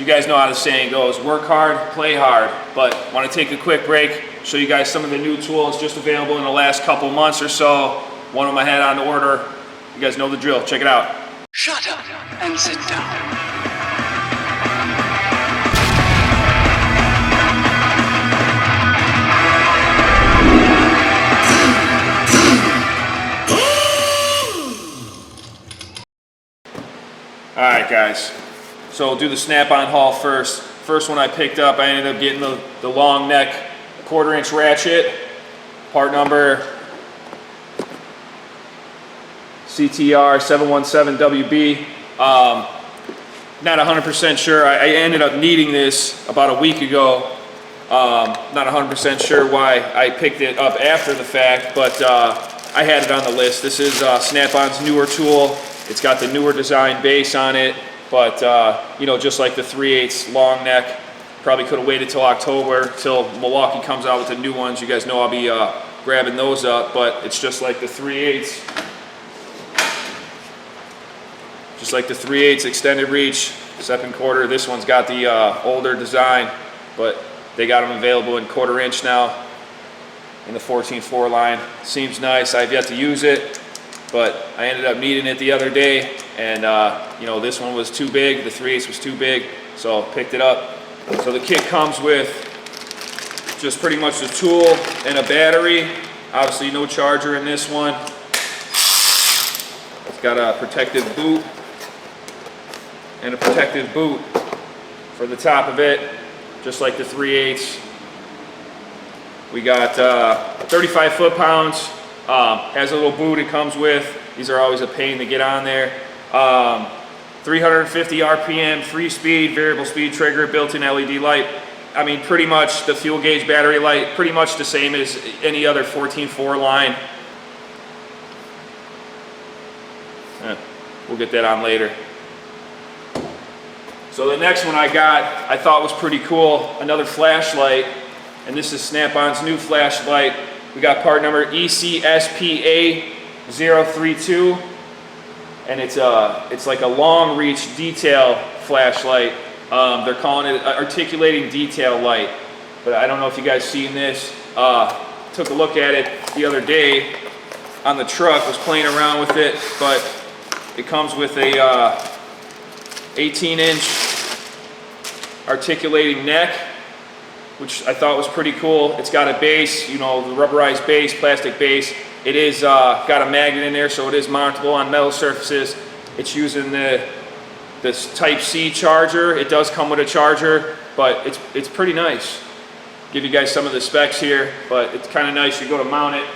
you guys know how the saying goes, work hard, play hard. But want to take a quick break, show you guys some of the new tools just available in the last couple months or so. One of them I had on order. You guys know the drill. Check it out. Shut up and sit down. Alright guys, so we'll do the snap-on haul first. First one I picked up, I ended up getting the long neck 1/4 inch ratchet. Part number CTR 717WB. Not 100% sure. I ended up needing this about a week ago. Not 100% sure why I picked it up after the fact, but I had it on the list. This is Snap-on's newer tool. It's got the newer design base on it, but you know, just like the 3/8 long neck, probably could have waited till October, till Milwaukee comes out with the new ones. You guys know I'll be grabbing those up, but it's just like the 3/8. Just like the 3/8 extended reach, 7/4. This one's got the older design, but they got them available in 1/4 inch now in the 14.4 line. Seems nice. I've yet to use it, but I ended up needing it the other day, and you know, this one was too big, the 3/8 was too big, so picked it up. So the kit comes with just pretty much the tool and a battery. Obviously no charger in this one. It's got a protective boot and a protective boot for the top of it, just like the 3/8. We got 35 foot-pounds. Has a little boot it comes with. These are always a pain to get on there. 350 RPM, free speed, variable speed trigger, built-in LED light. I mean, pretty much the fuel gauge battery light, pretty much the same as any other 14.4 line. We'll get that on later. So the next one I got, I thought was pretty cool. Another flashlight, and this is Snap-on's new flashlight. We got part number ECSPA032, and it's like a long reach detail flashlight. They're calling it articulating detail light, but I don't know if you guys seen this. Took a look at it the other day on the truck, was playing around with it, but it comes with a 18-inch articulating neck, which I thought was pretty cool. It's got a base, you know, the rubberized base, plastic base. It is got a magnet in there, so it is mountable on metal surfaces. It's using this Type-C charger. It does come with a charger, but it's pretty nice. Give you guys some of the specs here, but it's kind of nice. You go to mount it,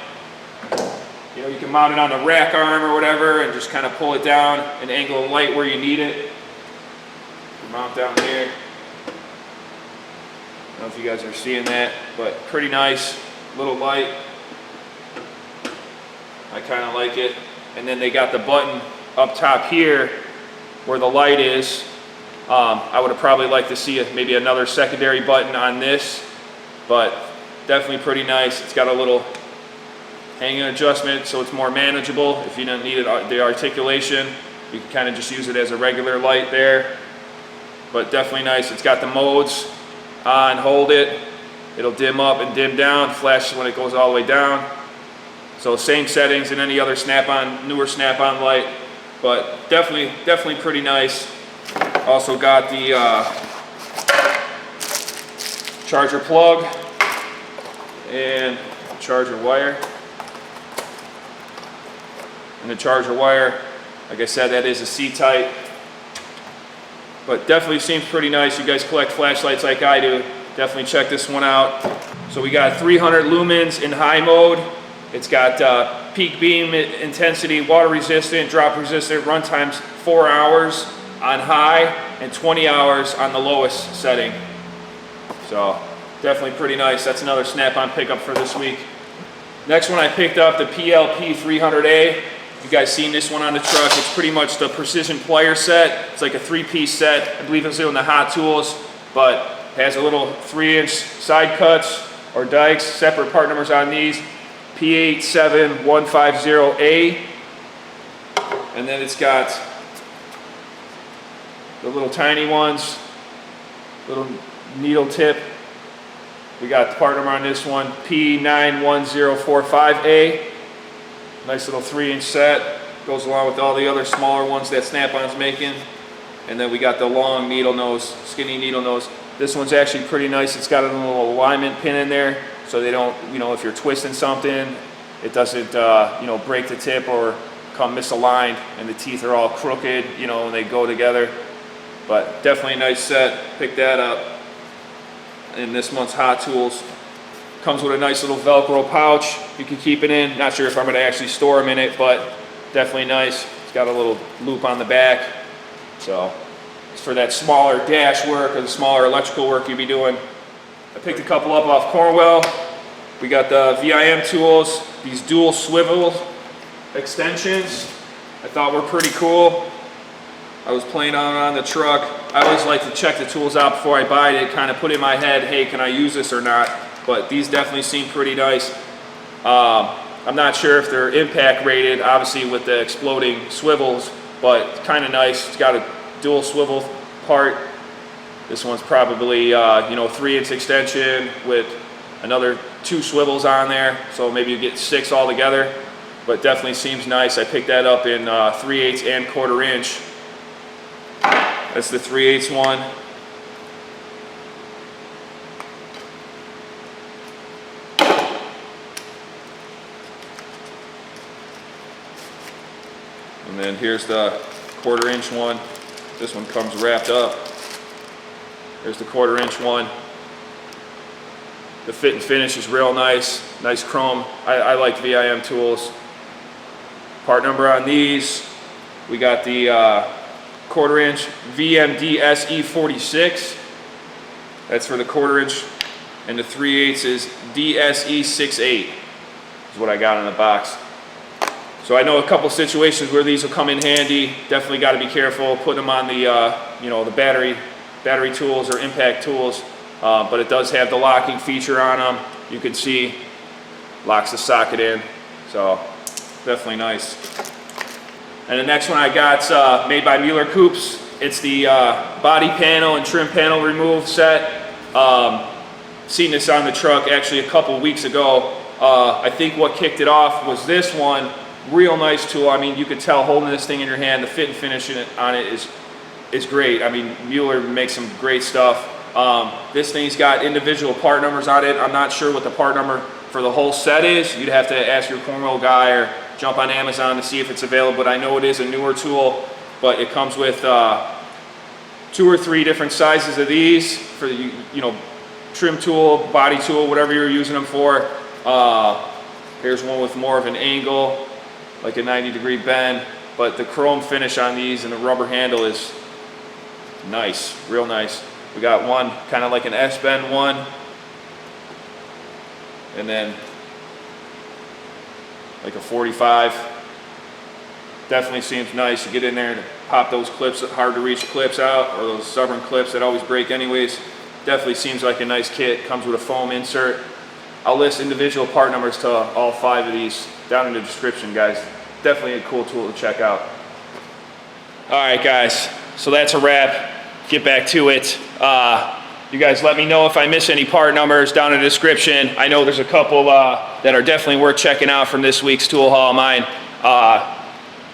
you know, you can mount it on the rack arm or whatever, and just kind of pull it down and angle the light where you need it. You mount down here. I don't know if you guys are seeing that, but pretty nice little light. I kind of like it. And then they got the button up top here where the light is. I would have probably liked to see maybe another secondary button on this, but definitely pretty nice. It's got a little hanging adjustment, so it's more manageable. If you don't need the articulation, you can kind of just use it as a regular light there. But definitely nice. It's got the modes. On, hold it, it'll dim up and dim down, flashes when it goes all the way down. So same settings in any other Snap-on, newer Snap-on light, but definitely pretty nice. Also got the charger plug and charger wire. And the charger wire, like I said, that is a C-type. But definitely seems pretty nice. You guys collect flashlights like I do, definitely check this one out. So we got 300 lumens in high mode. It's got peak beam intensity, water resistant, drop resistant, run times 4 hours on high and 20 hours on the lowest setting. So definitely pretty nice. That's another Snap-on pickup for this week. Next one I picked up, the PLP 300A. You guys seen this one on the truck. It's pretty much the precision plier set. It's like a 3-piece set. I believe it's in the Hot Tools, but has a little 3-inch side cuts or dikes. Separate part numbers on these. P87150A. And then it's got the little tiny ones little needle tip. We got the part number on this one, P91045A. Nice little 3-inch set. Goes along with all the other smaller ones that Snap-on's making. And then we got the long needle nose, skinny needle nose. This one's actually pretty nice. It's got a little alignment pin in there, so they don't, if you're twisting something, it doesn't, break the tip or come misaligned, and the teeth are all crooked, when they go together. But definitely a nice set. Pick that up. In this month's Hot Tools. Comes with a nice little Velcro pouch you can keep it in. Not sure if I'm going to actually store them in it, but definitely nice. It's got a little loop on the back, so it's for that smaller dash work or the smaller electrical work you'd be doing. I picked a couple up off Cornwell. We got the VIM tools, these dual swivel extensions. I thought were pretty cool. I was playing on the truck. I always like to check the tools out before I buy it, kind of put in my head, hey, can I use this or not? But these definitely seem pretty nice. I'm not sure if they're impact rated, obviously with the exploding swivels, but kind of nice. It's got a dual swivel part. This one's probably 3-inch extension with another 2 swivels on there, so maybe you get 6 altogether. But definitely seems nice. I picked that up in 3/8 and 1/4 inch. That's the 3/8 one. And then here's the 1/4 inch one. This one comes wrapped up. There's the 1/4 inch one. The fit and finish is real nice. Nice chrome. I like VIM tools. Part number on these, we got the 1/4 inch VMDSE46. That's for the 1/4 inch. And the 3/8 is DSE68 is what I got in the box. So I know a couple situations where these will come in handy. Definitely got to be careful putting them on the the battery tools or impact tools. But it does have the locking feature on them. You can see locks the socket in. So definitely nice. And the next one I got made by Muller Kueps. It's the body panel and trim panel remove set. Seen this on the truck actually a couple weeks ago. I think what kicked it off was this one. Real nice tool. I mean, you could tell holding this thing in your hand, the fit and finish on it is great. I mean, Muller makes some great stuff. This thing's got individual part numbers on it. I'm not sure what the part number for the whole set is. You'd have to ask your Cornwell guy or jump on Amazon to see if it's available, but I know it is a newer tool. But it comes with 2 or 3 different sizes of these for the trim tool, body tool, whatever you're using them for. Here's one with more of an angle, like a 90-degree bend, but the chrome finish on these and the rubber handle is nice, real nice. We got one kind of like an S-bend one, and then like a 45. Definitely seems nice. You get in there and pop those clips, hard to reach clips out, or those stubborn clips that always break anyways. Definitely seems like a nice kit. Comes with a foam insert. I'll list individual part numbers to all 5 of these down in the description, guys. Definitely a cool tool to check out. All right, guys, so that's a wrap. Get back to it. You guys let me know if I miss any part numbers down in the description. I know there's a couple that are definitely worth checking out from this week's tool haul of mine.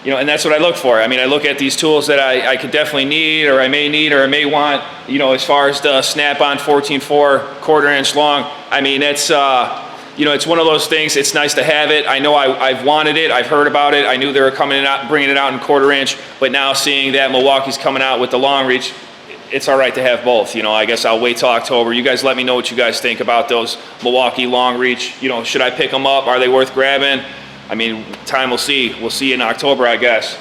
And that's what I look for. I mean, I look at these tools that I could definitely need, or I may need, or I may want, as far as the Snap-on 14.4 1/4 inch long. I mean, it's, it's one of those things. It's nice to have it. I know I've wanted it. I've heard about it. I knew they were coming out, bringing it out in 1/4 inch, but now seeing that Milwaukee's coming out with the long reach, it's all right to have both. I guess I'll wait till October. You guys let me know what you guys think about those Milwaukee long reach. Should I pick them up? Are they worth grabbing? I mean, time will see. We'll see in October, I guess.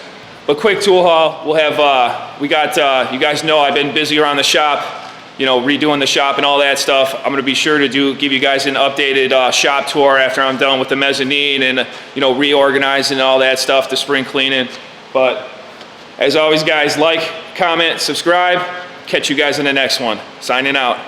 But quick tool haul. We'll have, you guys know I've been busy around the shop, redoing the shop and all that stuff. I'm going to be sure to give you guys an updated shop tour after I'm done with the mezzanine and, reorganizing all that stuff, the spring cleaning. But as always, guys, like, comment, subscribe. Catch you guys in the next one. Signing out.